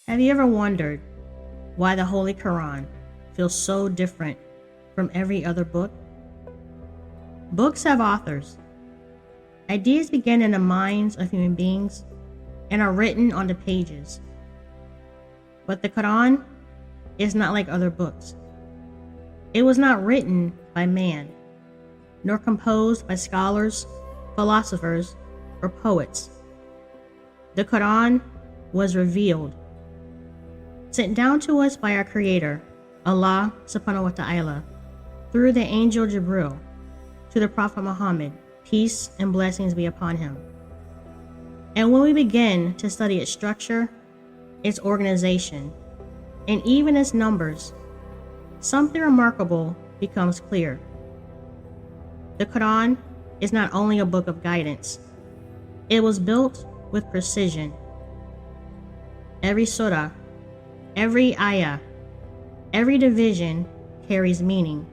Have you ever wondered why the Holy Qur'an feels so different from every other book? Books have authors. Ideas begin in the minds of human beings and are written on the pages. But the Qur'an is not like other books. It was not written by man, nor composed by scholars, philosophers, or poets. The Qur'an was revealed, sent down to us by our Creator, Allah subhanahu wa ta'ala, through the angel Jibril, to the Prophet Muhammad, peace and blessings be upon him. And when we begin to study its structure, its organization, and even its numbers, something remarkable becomes clear. The Qur'an is not only a book of guidance, it was built with precision. Every surah, every ayah, every division carries meaning.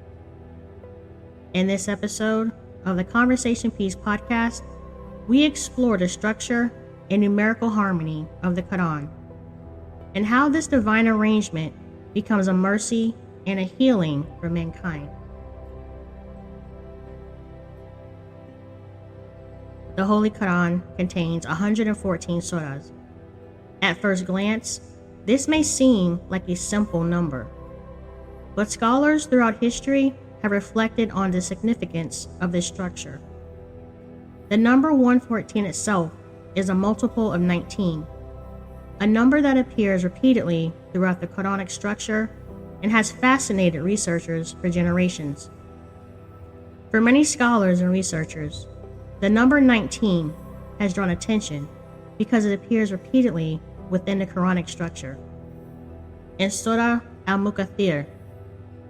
In this episode of the Conversation Piece podcast, we explore the structure and numerical harmony of the Qur'an, and how this divine arrangement becomes a mercy and a healing for mankind. The Holy Qur'an contains 114 surahs. At first glance, this may seem like a simple number, but scholars throughout history have reflected on the significance of this structure. The number 114 itself is a multiple of 19, a number that appears repeatedly throughout the Quranic structure and has fascinated researchers for generations. For many scholars and researchers, the number 19 has drawn attention because it appears repeatedly within the Quranic structure. In Surah Al-Kawthar,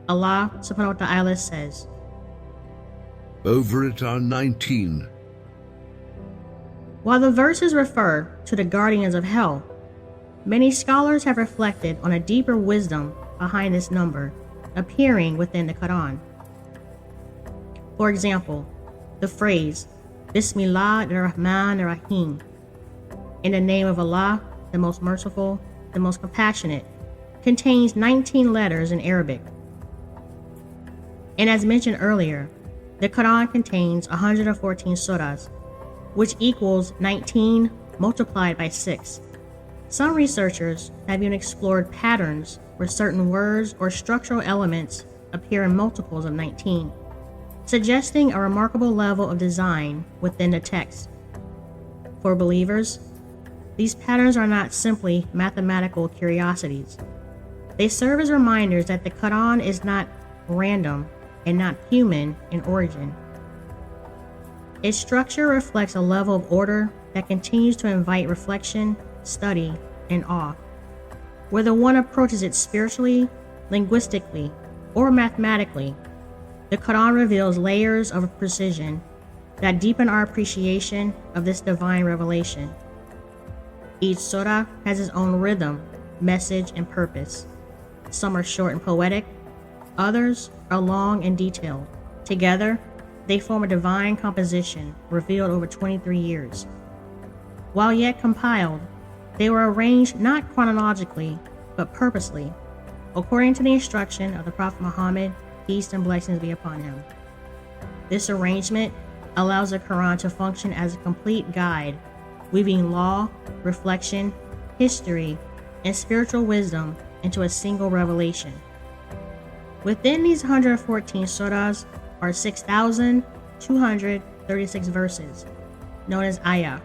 Allah subhanahu wa ta'ala says, "Over it are 19. While the verses refer to the guardians of hell, many scholars have reflected on a deeper wisdom behind this number appearing within the Qur'an. For example, the phrase, Bismillah ar-Rahman ar-Rahim, in the name of Allah, the most merciful, the most compassionate, contains 19 letters in Arabic. And as mentioned earlier, the Qur'an contains 114 surahs, which equals 19 multiplied by 6. Some researchers have even explored patterns where certain words or structural elements appear in multiples of 19, suggesting a remarkable level of design within the text. For believers, these patterns are not simply mathematical curiosities. They serve as reminders that the Qur'an is not random and not human in origin. Its structure reflects a level of order that continues to invite reflection, study, and awe. Whether one approaches it spiritually, linguistically, or mathematically, the Qur'an reveals layers of precision that deepen our appreciation of this divine revelation. Each surah has its own rhythm, message, and purpose. Some are short and poetic, others are long and detailed. Together, they form a divine composition revealed over 23 years. While yet compiled, they were arranged not chronologically, but purposely, according to the instruction of the Prophet Muhammad, peace and blessings be upon him. This arrangement allows the Qur'an to function as a complete guide, weaving law, reflection, history, and spiritual wisdom into a single revelation. Within these 114 surahs are 6,236 verses, known as ayah.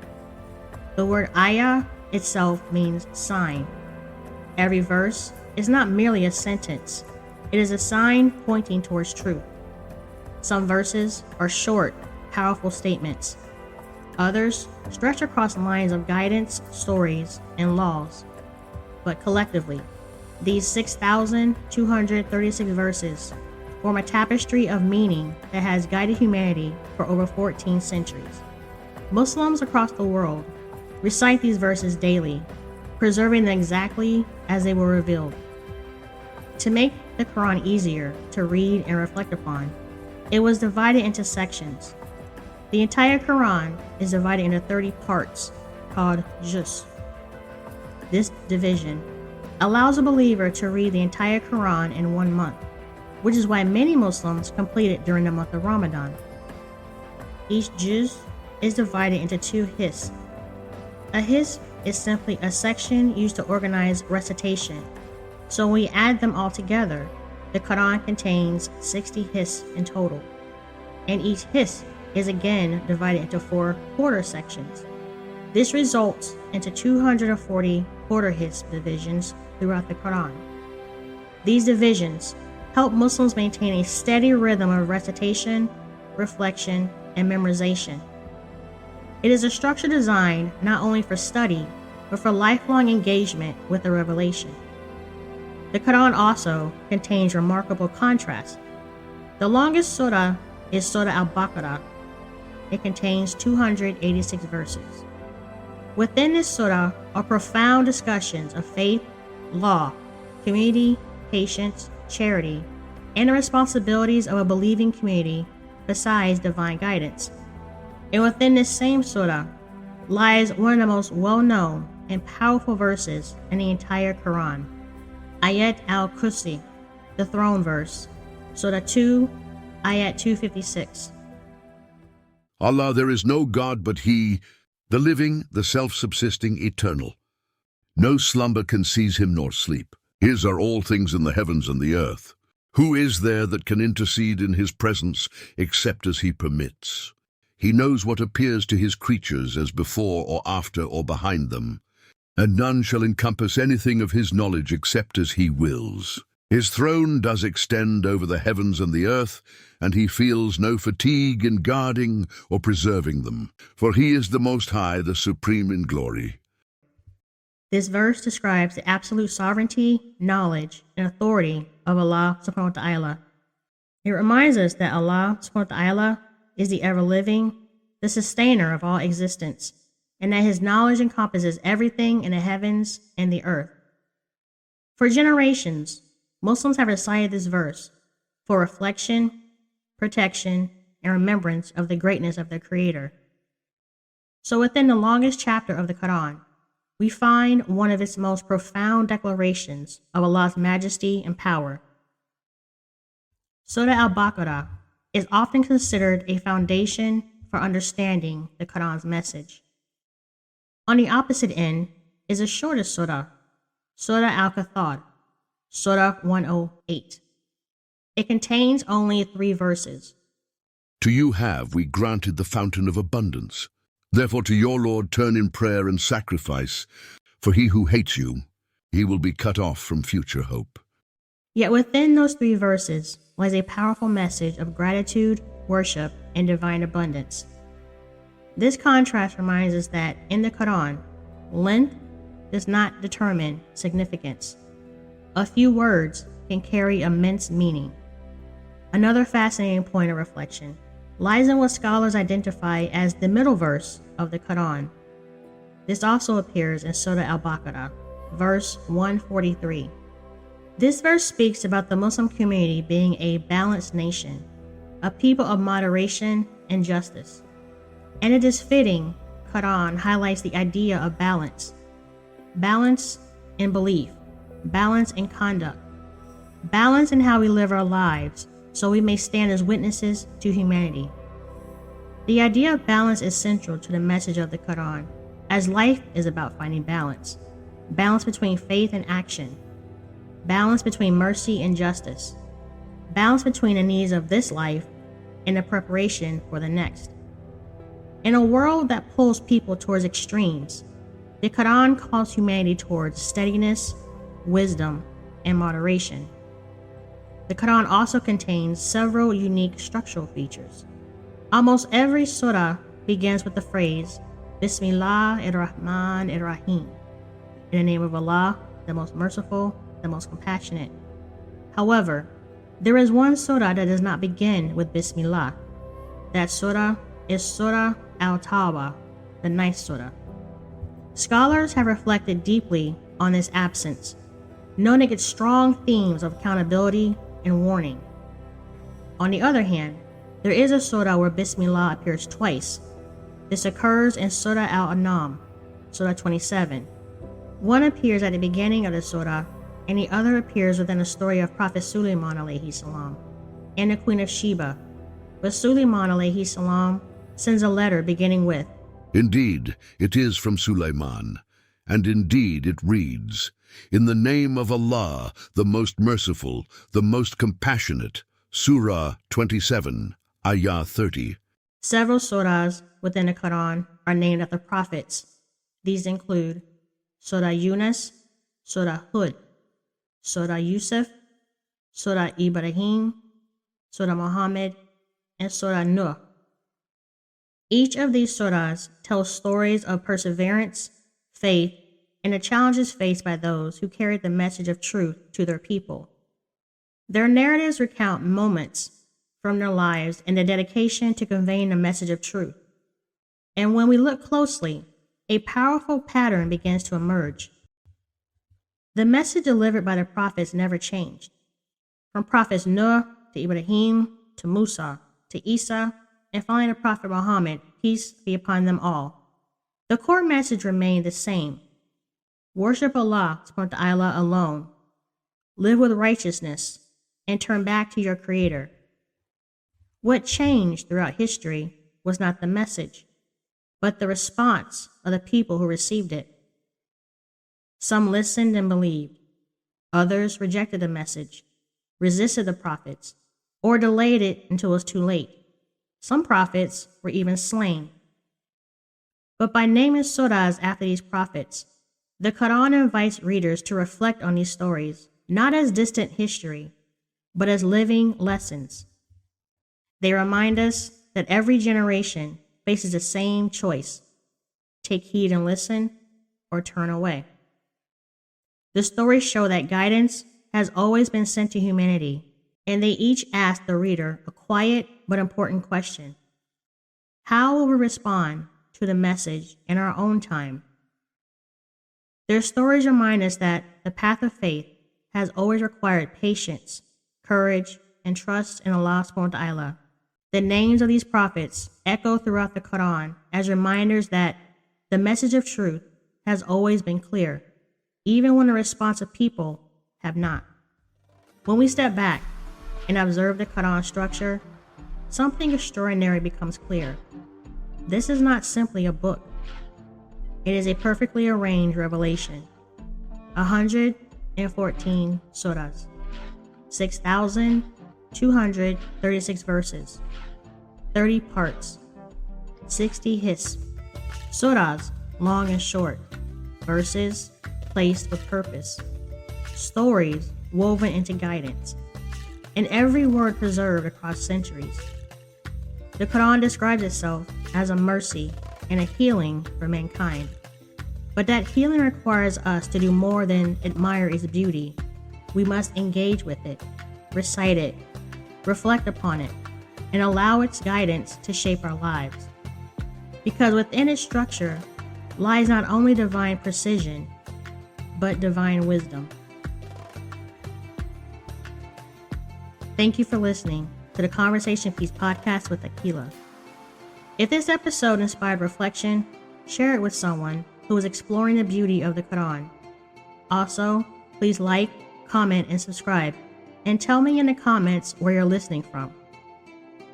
The word ayah itself means sign. Every verse is not merely a sentence, it is a sign pointing towards truth. Some verses are short, powerful statements. Others stretch across lines of guidance, stories, and laws. But collectively, these 6,236 verses form a tapestry of meaning that has guided humanity for over 14 centuries. Muslims across the world recite these verses daily, preserving them exactly as they were revealed. To make the Quran easier to read and reflect upon, it was divided into sections. The entire Quran is divided into 30 parts called juz. This division allows a believer to read the entire Quran in 1 month, which is why many Muslims complete it during the month of Ramadan. Each juz is divided into 2 his. A his is simply a section used to organize recitation, so when we add them all together, the Quran contains 60 his in total, and each his is again divided into 4 quarter sections. This results into 240 quarter his divisions throughout the Quran. These divisions help Muslims maintain a steady rhythm of recitation, reflection, and memorization. It is a structure designed not only for study, but for lifelong engagement with the revelation. The Quran also contains remarkable contrasts. The longest surah is Surah Al-Baqarah. It contains 286 verses. Within this surah are profound discussions of faith, law, community, patience, charity, and the responsibilities of a believing community besides divine guidance. And within this same surah lies one of the most well-known and powerful verses in the entire Quran, Ayat al-Kursi, the throne verse, Surah 2, Ayat 256. Allah, there is no God but He, the living, the self-subsisting, eternal. No slumber can seize Him nor sleep. His are all things in the heavens and the earth. Who is there that can intercede in His presence except as He permits? He knows what appears to His creatures as before or after or behind them, and none shall encompass anything of His knowledge except as He wills. His throne does extend over the heavens and the earth, and He feels no fatigue in guarding or preserving them, for He is the Most High, the Supreme in glory. This verse describes the absolute sovereignty, knowledge, and authority of Allah subhanahu wa ta'ala. It reminds us that Allah subhanahu wa ta'ala is the ever-living, the sustainer of all existence, and that His knowledge encompasses everything in the heavens and the earth. For generations, Muslims have recited this verse for reflection, protection, and remembrance of the greatness of their Creator. So within the longest chapter of the Quran, we find one of its most profound declarations of Allah's majesty and power. Surah Al-Baqarah is often considered a foundation for understanding the Quran's message. On the opposite end is the shortest surah, Surah Al-Kawthar, Surah 108. It contains only 3 verses. To you have we granted the fountain of abundance. Therefore to your Lord turn in prayer and sacrifice, for he who hates you, he will be cut off from future hope. Yet within those 3 verses lies a powerful message of gratitude, worship, and divine abundance. This contrast reminds us that in the Quran, length does not determine significance. A few words can carry immense meaning. Another fascinating point of reflection lies in what scholars identify as the middle verse of the Quran. This also appears in Surah Al-Baqarah, verse 143. This verse speaks about the Muslim community being a balanced nation, a people of moderation and justice. And it is fitting Quran highlights the idea of balance. Balance in belief, balance in conduct, balance in how we live our lives so we may stand as witnesses to humanity. The idea of balance is central to the message of the Quran, as life is about finding balance. Balance between faith and action. Balance between mercy and justice. Balance between the needs of this life and the preparation for the next. In a world that pulls people towards extremes, the Quran calls humanity towards steadiness, wisdom, and moderation. The Quran also contains several unique structural features. Almost every surah begins with the phrase, Bismillah ar-Rahman ar-Rahim, in the name of Allah, the most merciful, the most compassionate. However, there is one surah that does not begin with Bismillah. That surah is Surah Al-Tawbah, the 9th surah. Scholars have reflected deeply on this absence, noting its strong themes of accountability and warning. On the other hand, there is a surah where Bismillah appears twice. This occurs in Surah Al-An'am, Surah 27. One appears at the beginning of the surah, and the other appears within the story of Prophet Sulaiman alayhi salam and the Queen of Sheba. But Sulaiman alayhi salam sends a letter beginning with, Indeed, it is from Sulaiman, and indeed it reads, In the name of Allah, the most merciful, the most compassionate. Surah 27, Ayat 30. Several surahs within the Quran are named after prophets. These include Surah Yunus, Surah Hud, Surah Yusuf, Surah Ibrahim, Surah Muhammad, and Surah Nuh. Each of these surahs tells stories of perseverance, faith, and the challenges faced by those who carried the message of truth to their people. Their narratives recount moments from their lives and the dedication to conveying the message of truth. And when we look closely, a powerful pattern begins to emerge. The message delivered by the prophets never changed. From prophets Nuh to Ibrahim to Musa to Isa, and finally the Prophet Muhammad, peace be upon them all. The core message remained the same. Worship Allah subhanahu wa ta'ala alone. Live with righteousness and turn back to your Creator. What changed throughout history was not the message, but the response of the people who received it. Some listened and believed. Others rejected the message, resisted the prophets, or delayed it until it was too late. Some prophets were even slain. But by naming surahs after these prophets, the Quran invites readers to reflect on these stories, not as distant history, but as living lessons. They remind us that every generation faces the same choice: take heed and listen, or turn away. The stories show that guidance has always been sent to humanity, and they each ask the reader a quiet but important question. How will we respond to the message in our own time? Their stories remind us that the path of faith has always required patience, courage, and trust in Allah subhanahu wa ta'ala. The names of these prophets echo throughout the Quran as reminders that the message of truth has always been clear, even when the response of people have not. When we step back and observe the Quran structure, something extraordinary becomes clear. This is not simply a book. It is a perfectly arranged revelation. 114 surahs, 6,236 verses, 30 parts, 60 his. Surahs, long and short, verses placed with purpose, stories woven into guidance, and every word preserved across centuries. The Quran describes itself as a mercy and a healing for mankind. But that healing requires us to do more than admire its beauty. We must engage with it, recite it, reflect upon it, and allow its guidance to shape our lives. Because within its structure lies not only divine precision, but divine wisdom. Thank you for listening to the Conversation Piece podcast with Aquila. If this episode inspired reflection, share it with someone who is exploring the beauty of the Quran. Also, please like, comment, and subscribe, and tell me in the comments where you're listening from.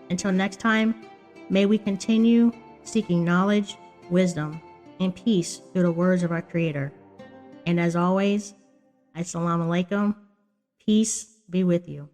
Until next time, may we continue seeking knowledge, wisdom, and peace through the words of our Creator. And as always, Assalamu alaikum, peace be with you.